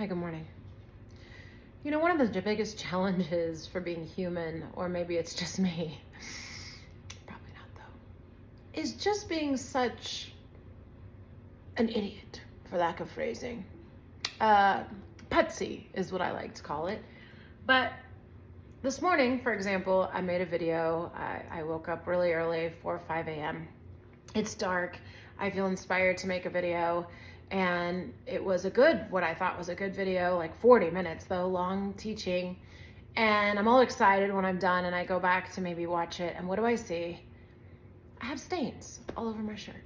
Hi, good morning. You know, one of the biggest challenges for being human, or maybe it's just me, probably not though, is just being such an idiot, for lack of phrasing. Putsy is what I like to call it. But this morning, for example, I made a video. I woke up really early, 4 or 5 a.m. It's dark. I feel inspired to make a video. And it was what I thought was a good video, like 40 minutes though, long teaching. And I'm all excited when I'm done and I go back to maybe watch it. And what do I see? I have stains all over my shirt.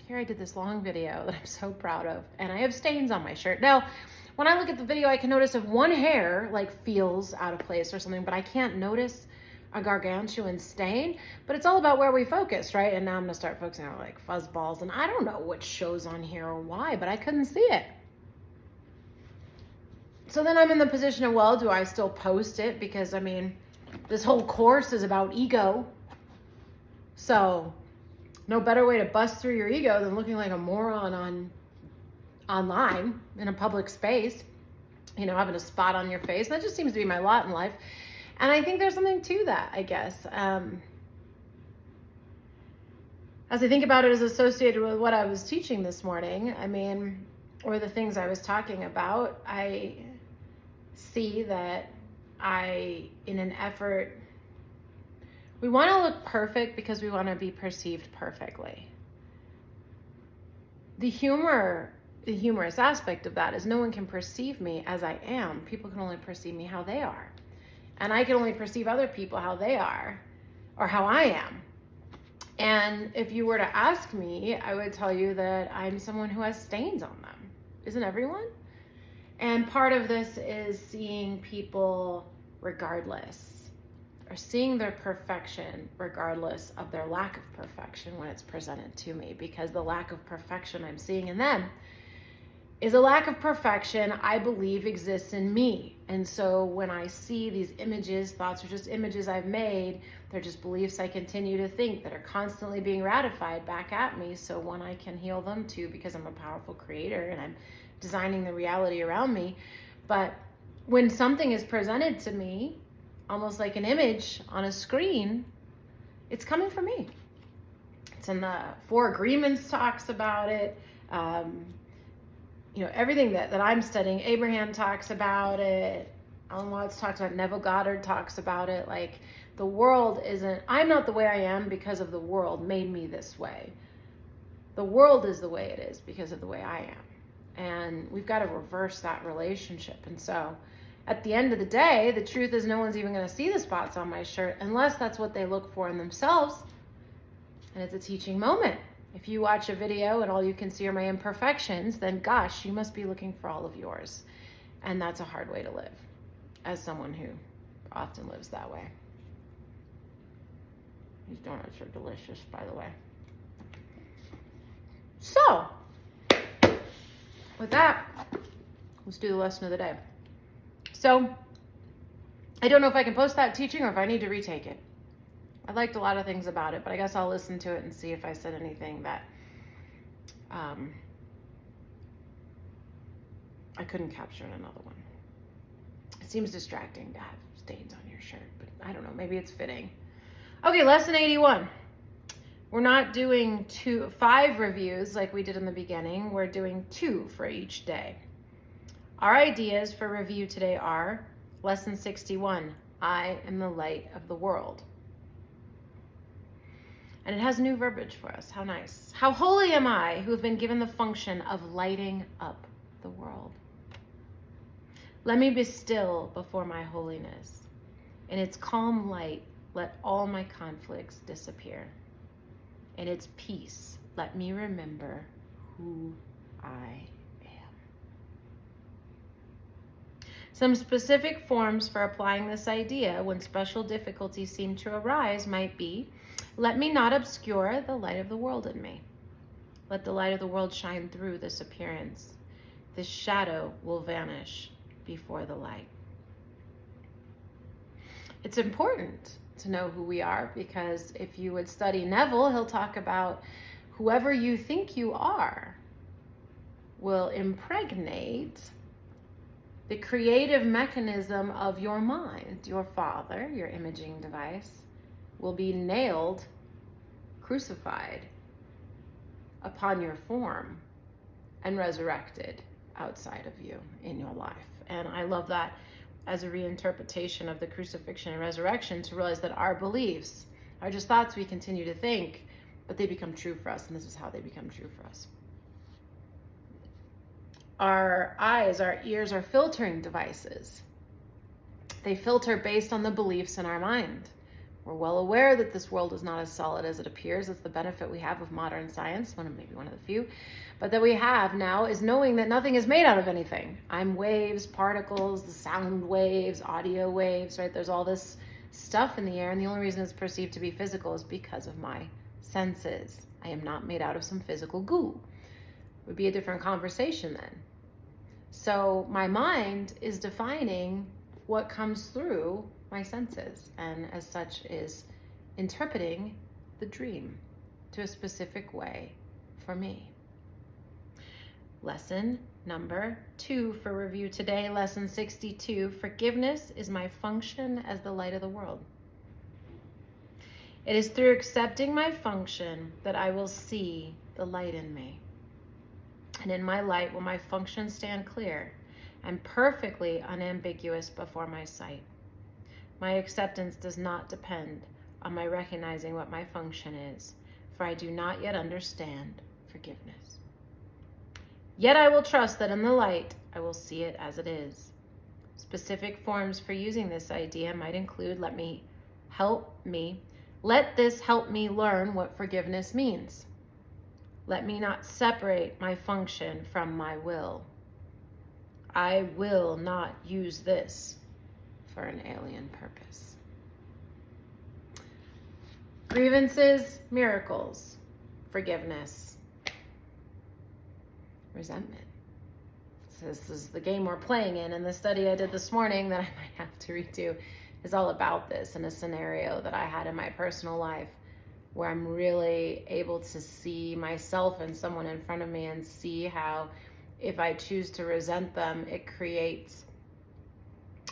Here I did this long video that I'm so proud of, and I have stains on my shirt. Now, when I look at the video, I can notice if one hair like feels out of place or something, but I can't notice a gargantuan stain. But it's all about where we focus, right? And now I'm gonna start focusing on like fuzz balls, and I don't know what shows on here or why, but I couldn't see it. So then I'm in the position of, well, do I still post it? Because I mean, this whole course is about ego. So no better way to bust through your ego than looking like a moron online in a public space, you know, having a spot on your face. That just seems to be my lot in life. And I think there's something to that, I guess. As I think about it as associated with what I was teaching this morning, I mean, or the things I was talking about, I see that in an effort, we want to look perfect because we want to be perceived perfectly. The humorous aspect of that is no one can perceive me as I am. People can only perceive me how they are. And I can only perceive other people how they are or how I am. And if you were to ask me, I would tell you that I'm someone who has stains on them. Isn't everyone? And part of this is seeing people regardless, or seeing their perfection regardless of their lack of perfection when it's presented to me, because the lack of perfection I'm seeing in them is a lack of perfection I believe exists in me. And so when I see these images, thoughts are just images I've made, they're just beliefs I continue to think that are constantly being ratified back at me. So one, I can heal them too, because I'm a powerful creator and I'm designing the reality around me. But when something is presented to me, almost like an image on a screen, it's coming from me. It's in the Four Agreements talks about it. You know, everything that I'm studying, Abraham talks about it, Alan Watts talks about it, Neville Goddard talks about it. Like, the world I'm not the way I am because of the world made me this way. The world is the way it is because of the way I am. And we've got to reverse that relationship. And so at the end of the day, the truth is no one's even going to see the spots on my shirt unless that's what they look for in themselves. And it's a teaching moment. If you watch a video and all you can see are my imperfections, then gosh, you must be looking for all of yours. And that's a hard way to live, as someone who often lives that way. These donuts are delicious, by the way. So, with that, let's do the lesson of the day. So, I don't know if I can post that teaching or if I need to retake it. I liked a lot of things about it, but I guess I'll listen to it and see if I said anything that I couldn't capture in another one. It seems distracting to have stains on your shirt, but I don't know, maybe it's fitting. Okay, lesson 81. We're not doing 5 reviews like we did in the beginning. We're doing 2 for each day. Our ideas for review today are lesson 61, I am the light of the world. And it has new verbiage for us. How nice. How holy am I, who have been given the function of lighting up the world. Let me be still before my holiness. In its calm light, let all my conflicts disappear. In its peace, let me remember who I am. Some specific forms for applying this idea when special difficulties seem to arise might be, let me not obscure the light of the world in me. Let the light of the world shine through this appearance. This shadow will vanish before the light. It's important to know who we are, because if you would study Neville, he'll talk about whoever you think you are will impregnate the creative mechanism of your mind, your father, your imaging device, will be nailed, crucified upon your form and resurrected outside of you in your life. And I love that as a reinterpretation of the crucifixion and resurrection, to realize that our beliefs are just thoughts we continue to think, but they become true for us, and this is how they become true for us. Our eyes, our ears are filtering devices. They filter based on the beliefs in our mind. We're well aware that this world is not as solid as it appears. It's the benefit we have of modern science, maybe one of the few, but that we have now is knowing that nothing is made out of anything. I'm waves, particles, the sound waves, audio waves, right? There's all this stuff in the air, and the only reason it's perceived to be physical is because of my senses. I am not made out of some physical goo. It would be a different conversation then. So my mind is defining what comes through my senses, and as such is interpreting the dream to a specific way for me. Lesson number 2 for review today, lesson 62, forgiveness is my function as the light of the world. It is through accepting my function that I will see the light in me. And in my light will my function stand clear and perfectly unambiguous before my sight. My acceptance does not depend on my recognizing what my function is, for I do not yet understand forgiveness. Yet I will trust that in the light, I will see it as it is. Specific forms for using this idea might include, let this help me learn what forgiveness means. Let me not separate my function from my will. I will not use this for an alien purpose. Grievances, miracles, forgiveness, resentment. So this is the game we're playing in, and the study I did this morning that I might have to redo is all about this, in a scenario that I had in my personal life where I'm really able to see myself and someone in front of me and see how if I choose to resent them, it creates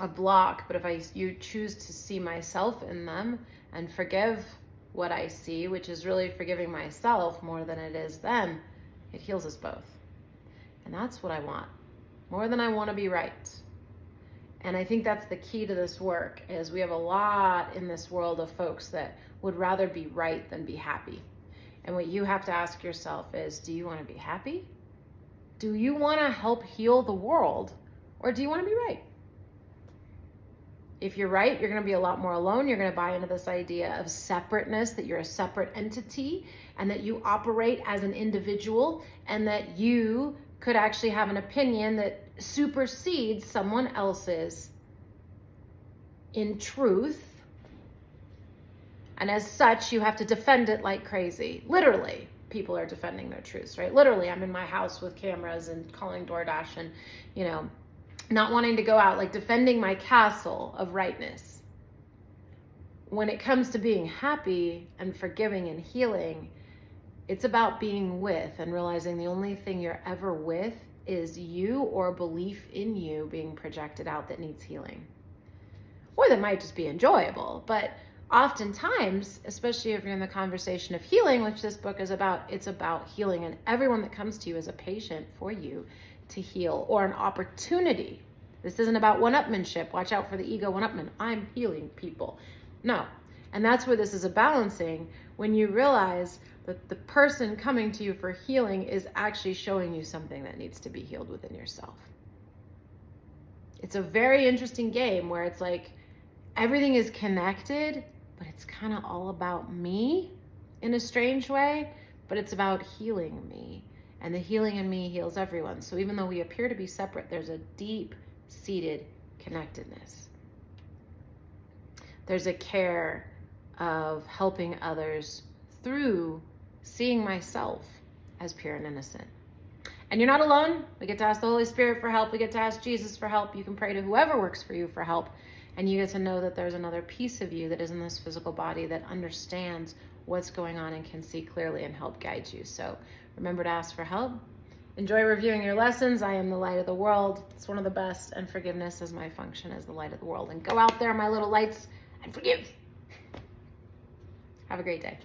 a block. But if you choose to see myself in them and forgive what I see, which is really forgiving myself more than it is them, it heals us both. And that's what I want, more than I want to be right. And I think that's the key to this work, is we have a lot in this world of folks that would rather be right than be happy. And what you have to ask yourself is, do you want to be happy? Do you want to help heal the world? Or do you want to be right? If you're right, you're going to be a lot more alone. You're going to buy into this idea of separateness, that you're a separate entity and that you operate as an individual, and that you could actually have an opinion that supersedes someone else's in truth. And as such, you have to defend it like crazy. Literally, people are defending their truths, right? Literally, I'm in my house with cameras and calling DoorDash and, not wanting to go out, like defending my castle of rightness. When it comes to being happy and forgiving and healing, it's about being with and realizing the only thing you're ever with is you, or a belief in you being projected out that needs healing. Or that might just be enjoyable. But oftentimes, especially if you're in the conversation of healing, which this book is about, it's about healing. And everyone that comes to you is a patient for you to heal, or an opportunity. This isn't about one-upmanship. Watch out for the ego one-upman. I'm healing people. No. And that's where this is a balancing, when you realize that the person coming to you for healing is actually showing you something that needs to be healed within yourself. It's a very interesting game where it's like everything is connected, but it's kind of all about me in a strange way, but it's about healing me. And the healing in me heals everyone. So even though we appear to be separate, there's a deep-seated connectedness. There's a care of helping others through seeing myself as pure and innocent. And you're not alone. We get to ask the Holy Spirit for help. We get to ask Jesus for help. You can pray to whoever works for you for help. And you get to know that there's another piece of you that is in this physical body that understands what's going on and can see clearly and help guide you. So remember to ask for help. Enjoy reviewing your lessons. I am the light of the world. It's one of the best, and forgiveness is my function as the light of the world. And go out there, my little lights, and forgive. Have a great day.